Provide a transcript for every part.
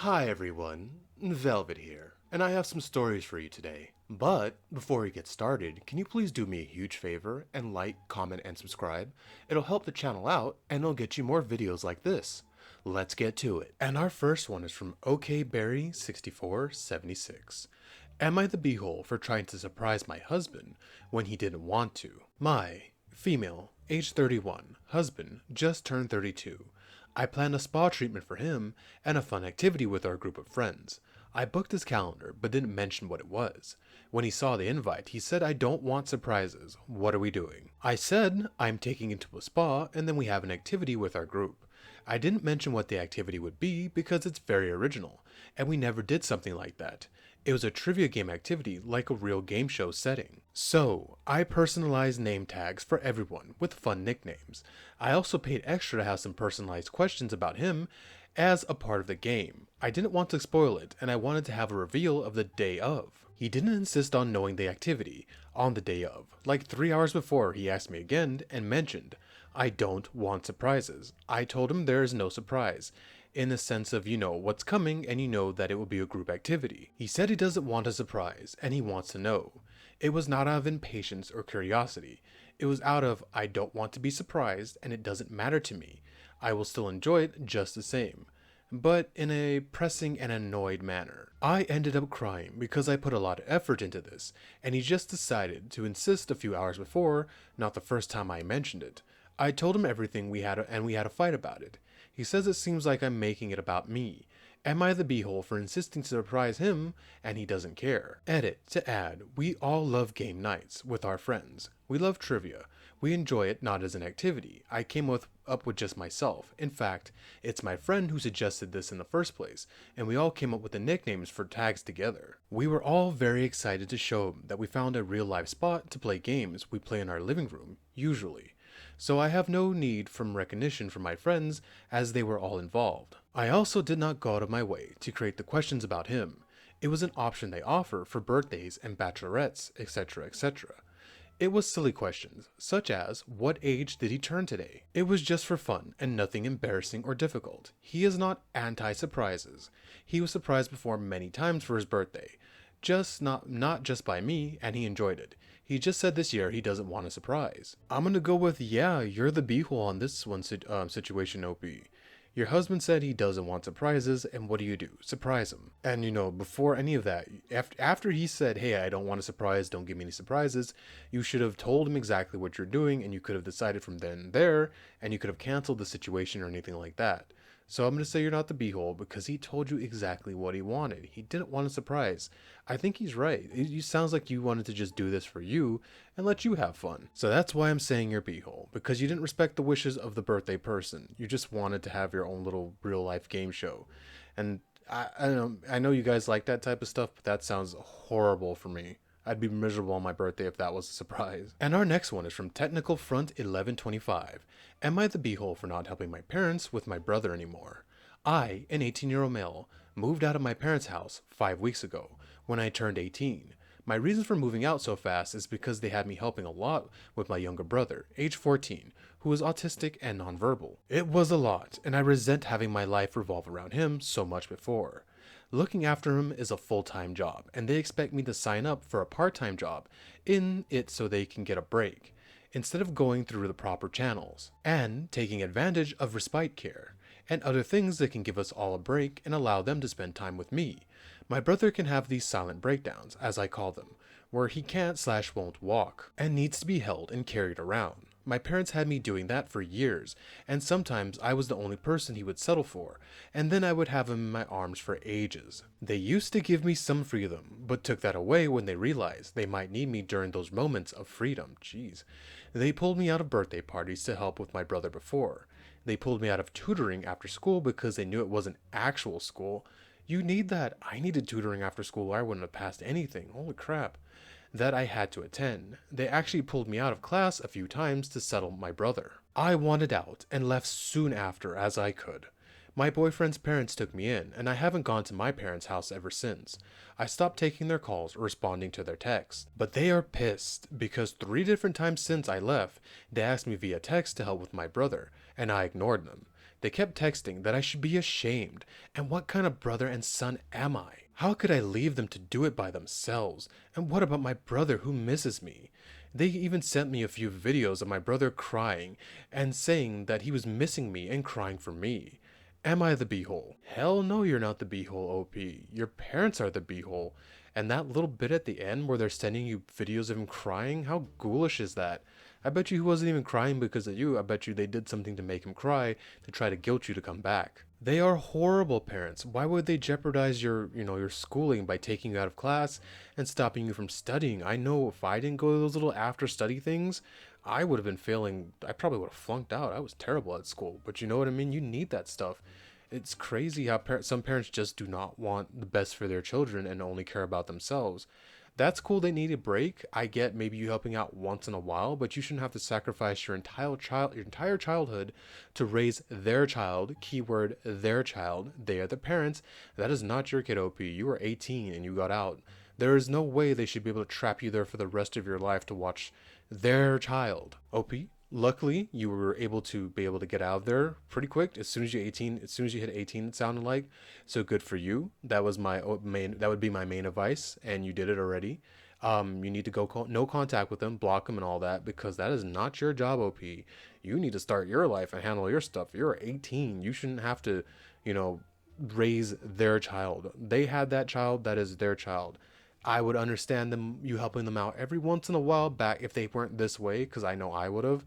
Hi everyone, Velvet here, and I have some stories for you today. But before we get started, can you please do me a huge favor and like, comment, and subscribe? It'll help the channel out and it'll get you more videos like this. Let's get to it. And our first one is from OKBerry6476. Am I the beehole for trying to surprise my husband when he didn't want to? My female, age 31, husband just turned 32. I planned a spa treatment for him and a fun activity with our group of friends. I booked his calendar but didn't mention what it was. When he saw the invite, he said I don't want surprises. What are we doing? I said I'm taking him to a spa and then we have an activity with our group. I didn't mention what the activity would be because it's very original, and we never did something like that. It was a trivia game activity like a real game show setting. So, I personalized name tags for everyone with fun nicknames. I also paid extra to have some personalized questions about him as a part of the game. I didn't want to spoil it, and I wanted to have a reveal of the day of. He didn't insist on knowing the activity on the day of. Like 3 hours before, he asked me again and mentioned, I don't want surprises. I told him there is no surprise, in the sense of you know what's coming and you know that it will be a group activity. He said he doesn't want a surprise and he wants to know. It was not out of impatience or curiosity. It was out of I don't want to be surprised and it doesn't matter to me. I will still enjoy it just the same, but in a pressing and annoyed manner. I ended up crying because I put a lot of effort into this, and he just decided to insist a few hours before, not the first time I mentioned it. I told him everything we had and we had a fight about it. He says it seems like I'm making it about me. Am I the beehole for insisting to surprise him and he doesn't care? Edit to add, we all love game nights with our friends. We love trivia. We enjoy it not as an activity. I came up with just myself. In fact, it's my friend who suggested this in the first place, and we all came up with the nicknames for tags together. We were all very excited to show him that we found a real life spot to play games we play in our living room, usually. So I have no need for recognition from my friends as they were all involved. I also did not go out of my way to create the questions about him. It was an option they offer for birthdays and bachelorettes, etc., etc. It was silly questions, such as, what age did he turn today? It was just for fun and nothing embarrassing or difficult. He is not anti-surprises. He was surprised before many times for his birthday. Just not just by me, and he enjoyed it. He just said this year he doesn't want a surprise. I'm gonna go with, yeah, you're the beehole on this one situation, OP. Your husband said he doesn't want surprises, and what do? Surprise him. And you know, before any of that, after he said, hey, I don't want a surprise, don't give me any surprises, you should have told him exactly what you're doing, and you could have decided from then and there, and you could have canceled the situation or anything like that. So I'm going to say you're not the beehole because he told you exactly what he wanted. He didn't want a surprise. I think he's right. It sounds like you wanted to just do this for you and let you have fun. So that's why I'm saying you're beehole, because you didn't respect the wishes of the birthday person. You just wanted to have your own little real life game show. And I know you guys like that type of stuff, but that sounds horrible for me. I'd be miserable on my birthday if that was a surprise. And our next one is from Technical Front 1125. Am I the beehole for not helping my parents with my brother anymore? I, an 18-year-old male, moved out of my parents' house 5 weeks ago when I turned 18. My reason for moving out so fast is because they had me helping a lot with my younger brother, age 14, who is autistic and nonverbal. It was a lot, and I resent having my life revolve around him so much before. Looking after him is a full-time job, and they expect me to sign up for a part-time job in it so they can get a break, instead of going through the proper channels, and taking advantage of respite care, and other things that can give us all a break and allow them to spend time with me. My brother can have these silent breakdowns, as I call them, where he can't/won't walk, and needs to be held and carried around. My parents had me doing that for years, and sometimes I was the only person he would settle for, and then I would have him in my arms for ages. They used to give me some freedom, but took that away when they realized they might need me during those moments of freedom. Jeez. They pulled me out of birthday parties to help with my brother before. They pulled me out of tutoring after school because they knew it wasn't actual school. You need that. I needed tutoring after school or I wouldn't have passed anything. Holy crap. That I had to attend. They actually pulled me out of class a few times to settle my brother. I wanted out and left soon after as I could. My boyfriend's parents took me in, and I haven't gone to my parents' house ever since. I stopped taking their calls or responding to their texts. But they are pissed because 3 different times since I left, they asked me via text to help with my brother, and I ignored them. They kept texting that I should be ashamed, and what kind of brother and son am I? How could I leave them to do it by themselves? And what about my brother who misses me? They even sent me a few videos of my brother crying and saying that he was missing me and crying for me. Am I the beehole? Hell no, you're not the beehole, OP. Your parents are the beehole. And that little bit at the end where they're sending you videos of him crying, how ghoulish is that? I bet you he wasn't even crying because of you. I bet you they did something to make him cry to try to guilt you to come back. They are horrible parents. Why would they jeopardize your schooling by taking you out of class and stopping you from studying? I know if I didn't go to those little after study things, I would have been failing. I probably would have flunked out. I was terrible at school. But you know what I mean? You need that stuff. It's crazy how some parents just do not want the best for their children and only care about themselves. That's cool, they need a break. I get maybe you helping out once in a while, but you shouldn't have to sacrifice your entire childhood to raise their child. Keyword their child. They are the parents. That is not your kid, OP. You were 18 and you got out. There is no way they should be able to trap you there for the rest of your life to watch their child. OP, luckily you were able to get out of there pretty quick as soon as you hit 18, it sounded like. So good for you. That was that would be my main advice, and you did it already. You need to no contact with them, block them and all that, because that is not your job, OP. You need to start your life and handle your stuff. You're 18. You shouldn't have to, raise their child. They had that child. That is their child. I would understand you helping them out every once in a while back if they weren't this way, because I know I would have.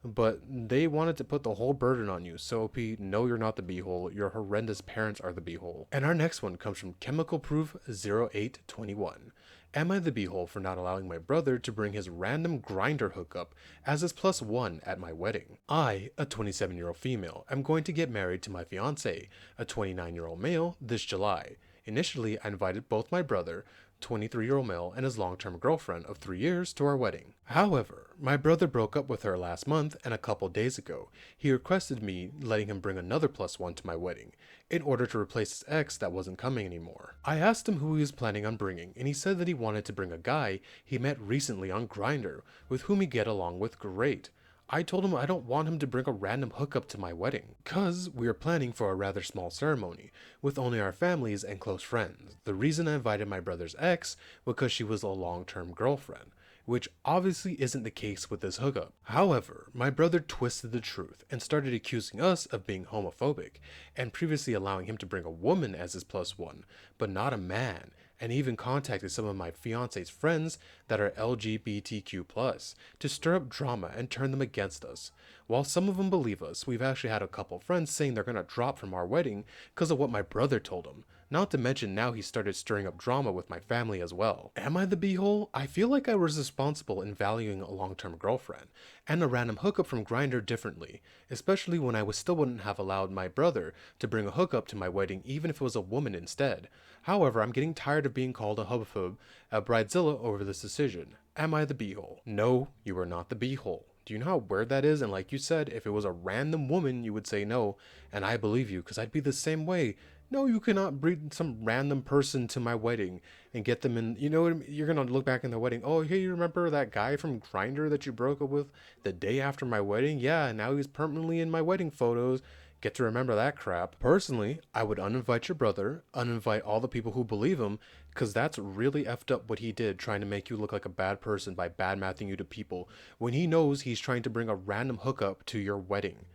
But they wanted to put the whole burden on you. So, OP, no, you're not the beehole. Your horrendous parents are the beehole. And our next one comes from Chemical Proof 0821. Am I the beehole for not allowing my brother to bring his random grinder hookup as his +1 at my wedding? I, a 27-year-old female, am going to get married to my fiance, a 29-year-old male, this July. Initially, I invited both my brother, 23-year-old male, and his long-term girlfriend of 3 years to our wedding. However, my brother broke up with her last month, and a couple days ago, he requested me letting him bring another +1 to my wedding, in order to replace his ex that wasn't coming anymore. I asked him who he was planning on bringing, and he said that he wanted to bring a guy he met recently on Grindr, with whom he get along with great. I told him I don't want him to bring a random hookup to my wedding, cause we are planning for a rather small ceremony, with only our families and close friends. The reason I invited my brother's ex was because she was a long-term girlfriend, which obviously isn't the case with this hookup. However, my brother twisted the truth and started accusing us of being homophobic, and previously allowing him to bring a woman as his +1, but not a man, and even contacted some of my fiance's friends that are LGBTQ+, to stir up drama and turn them against us. While some of them believe us, we've actually had a couple friends saying they're gonna drop from our wedding because of what my brother told them. Not to mention now he started stirring up drama with my family as well. Am I the beehole? I feel like I was responsible in valuing a long-term girlfriend, and a random hookup from Grindr differently, especially when I still wouldn't have allowed my brother to bring a hookup to my wedding even if it was a woman instead. However, I'm getting tired of being called a homophobe at Bridezilla over this decision. Am I the beehole? No, you are not the beehole. Do you know how weird that is? And like you said, if it was a random woman, you would say no, and I believe you, because I'd be the same way. No, you cannot bring some random person to my wedding and get them in, you know what I mean? You're going to look back in the wedding. Oh, hey, you remember that guy from Grindr that you broke up with the day after my wedding? Yeah, now he's permanently in my wedding photos. Get to remember that crap. Personally, I would uninvite your brother, uninvite all the people who believe him, because that's really effed up what he did, trying to make you look like a bad person by bad-mouthing you to people, when he knows he's trying to bring a random hookup to your wedding.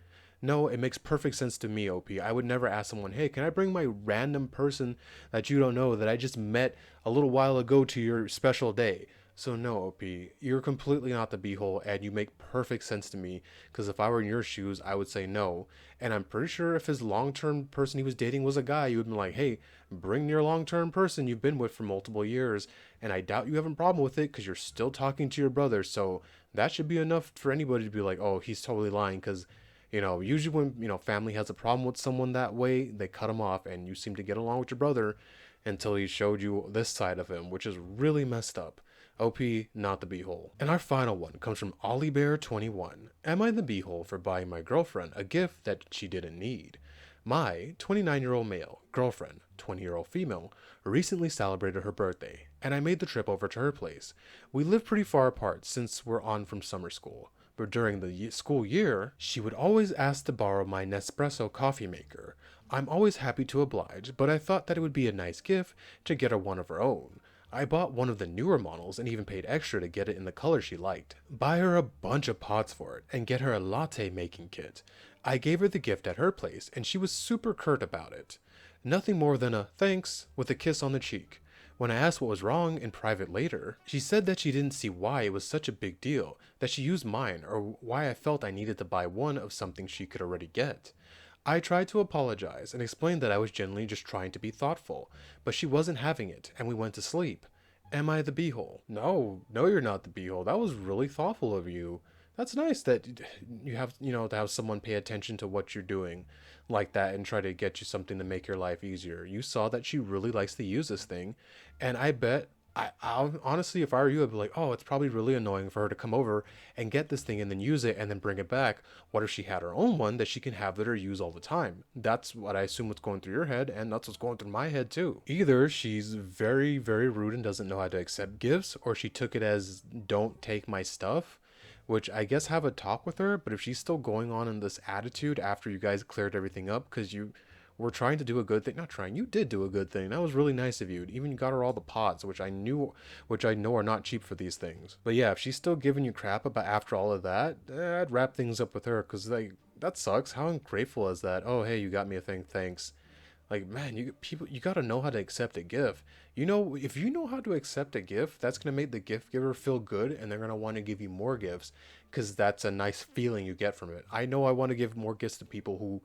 No, it makes perfect sense to me, OP. I would never ask someone, hey, can I bring my random person that you don't know that I just met a little while ago to your special day? So no, OP, you're completely not the beehole, and you make perfect sense to me, because if I were in your shoes, I would say no. And I'm pretty sure if his long-term person he was dating was a guy, you would be like, hey, bring your long-term person you've been with for multiple years, and I doubt you have a problem with it, because you're still talking to your brother, so that should be enough for anybody to be like, oh, he's totally lying, because usually when, family has a problem with someone that way, they cut him off, and you seem to get along with your brother until he showed you this side of him, which is really messed up. OP, not the beehole. And our final one comes from OllieBear21. Am I the beehole for buying my girlfriend a gift that she didn't need? My 29-year-old male girlfriend, 20-year-old female, recently celebrated her birthday, and I made the trip over to her place. We live pretty far apart since we're on from summer school. but during the school year, she would always ask to borrow my Nespresso coffee maker. I'm always happy to oblige, but I thought that it would be a nice gift to get her one of her own. I bought one of the newer models and even paid extra to get it in the color she liked. Buy her a bunch of pots for it and get her a latte making kit. I gave her the gift at her place and she was super curt about it. Nothing more than a thanks with a kiss on the cheek. When I asked what was wrong in private later, she said that she didn't see why it was such a big deal that she used mine or why I felt I needed to buy one of something she could already get. I tried to apologize and explain that I was genuinely just trying to be thoughtful, but she wasn't having it and we went to sleep. Am I the beehole? No, no, you're not the beehole. That was really thoughtful of you. That's nice that you have, to have someone pay attention to what you're doing like that and try to get you something to make your life easier. You saw that she really likes to use this thing, and I bet honestly, if I were you, I'd be like, oh, it's probably really annoying for her to come over and get this thing and then use it and then bring it back. What if she had her own one that she can have let her use all the time? That's what I assume what's going through your head, and that's what's going through my head too. Either she's very, very rude and doesn't know how to accept gifts, or she took it as don't take my stuff, which I guess have a talk with her. But if she's still going on in this attitude after you guys cleared everything up, because you were trying to do a good thing, not trying, you did do a good thing. That was really nice of you. Even got her all the pots, which I know are not cheap for these things. But yeah, if she's still giving you crap about after all of that, I'd wrap things up with her, because like that sucks. How ungrateful is that? Oh hey, you got me a thing, thanks. Like, man, you gotta know how to accept a gift. If you know how to accept a gift, that's gonna make the gift giver feel good, and they're gonna want to give you more gifts, because that's a nice feeling you get from it. I know I want to give more gifts to people who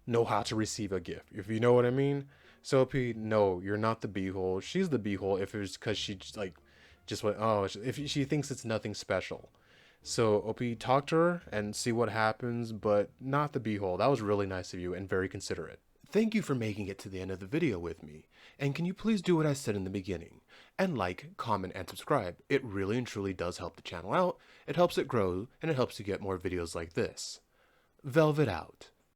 know how to receive a gift, if you know what I mean. So P, no, you're not the beehole. She's the beehole if it's because she just went, oh, if she thinks it's nothing special. So OP, talk to her and see what happens, but not the beehole. That was really nice of you and very considerate. Thank you for making it to the end of the video with me, and can you please do what I said in the beginning, and like, comment, and subscribe. It really and truly does help the channel out, it helps it grow, and it helps you get more videos like this. Velvet out.